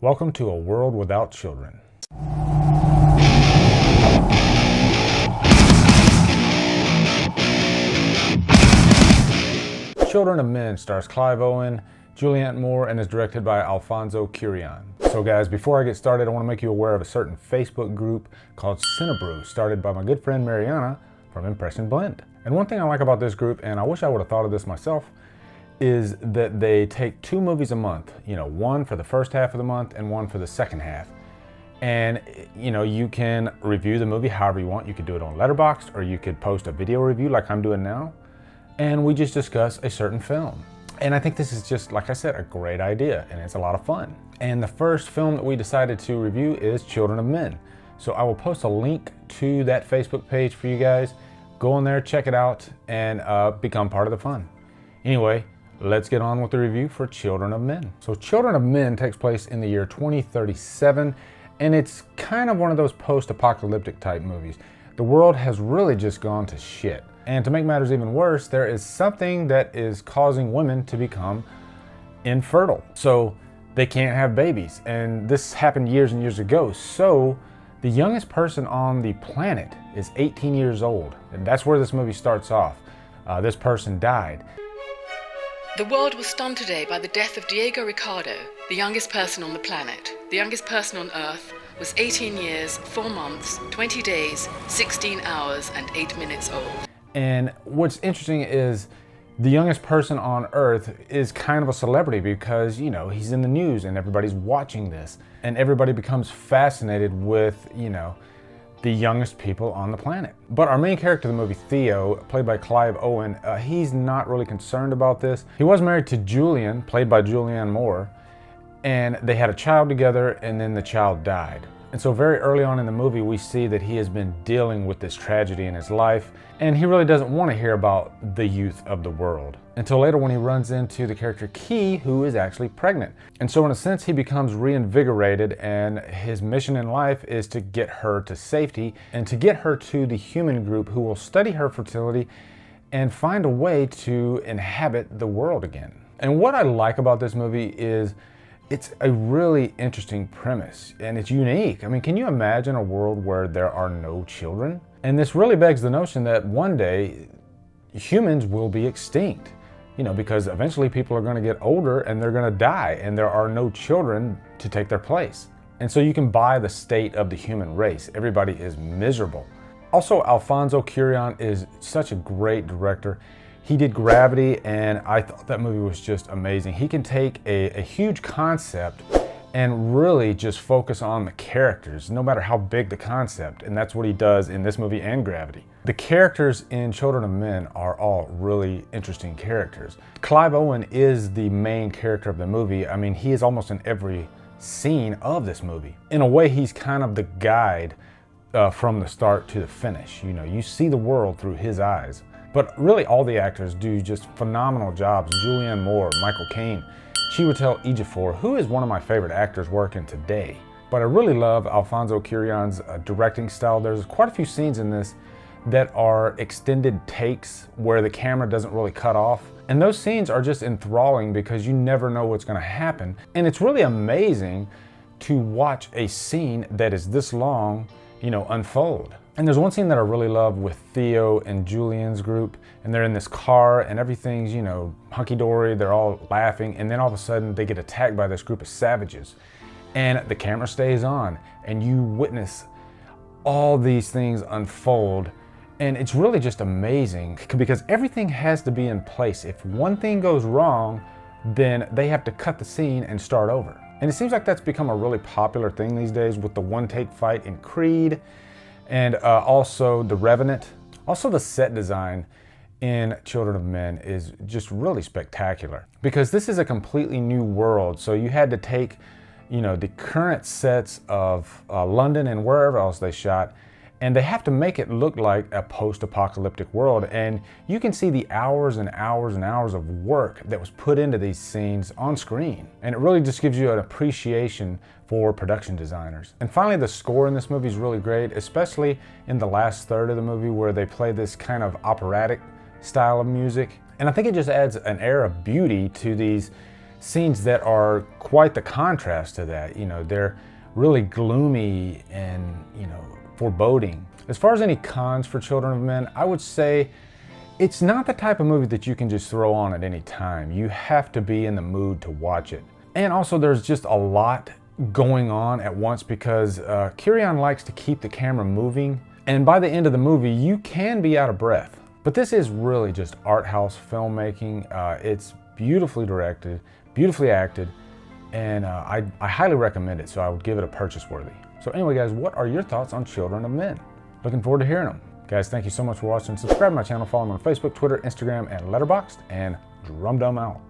Welcome to a world without children. Children of Men stars Clive Owen, Julianne Moore, and is directed by Alfonso Cuarón. So guys, before I get started, I want to make you aware of a certain Facebook group called Cinebrew, started by my good friend Mariana from Impression Blend. And one thing I like about this group, and I wish I would have thought of this myself, is that they take 2 movies a month, one for the first half of the month and one for the second half. And you can review the movie however you want. You could do it on Letterboxd, or you could post a video review like I'm doing now. And we just discuss a certain film. And I think this is just, like I said, a great idea, and it's a lot of fun. And the first film that we decided to review is Children of Men. So I will post a link to that Facebook page for you guys. Go in there, check it out, and become part of the fun. Anyway, let's get on with the review for Children of Men. So Children of Men takes place in the year 2037, and it's kind of one of those post-apocalyptic type movies. The world has really just gone to shit. And to make matters even worse, there is something that is causing women to become infertile. So they can't have babies. And this happened years and years ago. So the youngest person on the planet is 18 years old. And that's where this movie starts off. This person died. The world was stunned today by the death of Diego Ricardo, the youngest person on the planet. The youngest person on Earth was 18 years, 4 months, 20 days, 16 hours, and 8 minutes old. And what's interesting is the youngest person on Earth is kind of a celebrity because, he's in the news and everybody's watching this. And everybody becomes fascinated with, the youngest people on the planet. But our main character of the movie, Theo, played by Clive Owen, he's not really concerned about this. He was married to Julian, played by Julianne Moore, and they had a child together, and then the child died. And so very early on in the movie, we see that he has been dealing with this tragedy in his life, and he really doesn't want to hear about the youth of the world until later when he runs into the character Key, who is actually pregnant. And so in a sense, he becomes reinvigorated, and his mission in life is to get her to safety and to get her to the human group who will study her fertility and find a way to inhabit the world again. And what I like about this movie is it's a really interesting premise, and it's unique. I mean, can you imagine a world where there are no children? And this really begs the notion that one day humans will be extinct, because eventually people are going to get older and they're going to die, and there are no children to take their place. And so you can buy the state of the human race. Everybody is miserable. Also, Alfonso Cuarón is such a great director. He did Gravity, and I thought that movie was just amazing. He can take a huge concept and really just focus on the characters, no matter how big the concept, and that's what he does in this movie and Gravity. The characters in Children of Men are all really interesting characters. Clive Owen is the main character of the movie. I mean, he is almost in every scene of this movie. In a way, he's kind of the guide from the start to the finish. You see the world through his eyes. But really all the actors do just phenomenal jobs. Julianne Moore, Michael Caine, Chiwetel Ejiofor, who is one of my favorite actors working today. But I really love Alfonso Cuarón's directing style. There's quite a few scenes in this that are extended takes where the camera doesn't really cut off. And those scenes are just enthralling because you never know what's gonna happen. And it's really amazing to watch a scene that is this long, unfold. And there's one scene that I really love with Theo and Julian's group, and they're in this car and everything's, hunky-dory, they're all laughing, and then all of a sudden they get attacked by this group of savages. And the camera stays on, and you witness all these things unfold, and it's really just amazing because everything has to be in place. If one thing goes wrong, then they have to cut the scene and start over. And it seems like that's become a really popular thing these days with the one-take fight in Creed, and also The Revenant. Also the set design in Children of Men is just really spectacular because this is a completely new world. So you had to take, the current sets of London and wherever else they shot, and they have to make it look like a post-apocalyptic world. And you can see the hours and hours and hours of work that was put into these scenes on screen. And it really just gives you an appreciation for production designers. And finally, the score in this movie is really great, especially in the last third of the movie where they play this kind of operatic style of music. And I think it just adds an air of beauty to these scenes that are quite the contrast to that. You know, they're really gloomy and, you know, foreboding. As far as any cons for Children of Men, I would say it's not the type of movie that you can just throw on at any time. You have to be in the mood to watch it. And also there's just a lot going on at once because Kieran likes to keep the camera moving, and by the end of the movie you can be out of breath. But this is really just art house filmmaking. It's beautifully directed, beautifully acted, and I highly recommend it, so I would give it a purchase worthy. So anyway guys, what are your thoughts on Children of Men? Looking forward to hearing them. Guys, thank you so much for watching. Subscribe to my channel, follow me on Facebook, Twitter, Instagram, and Letterboxd, and Humdrum out.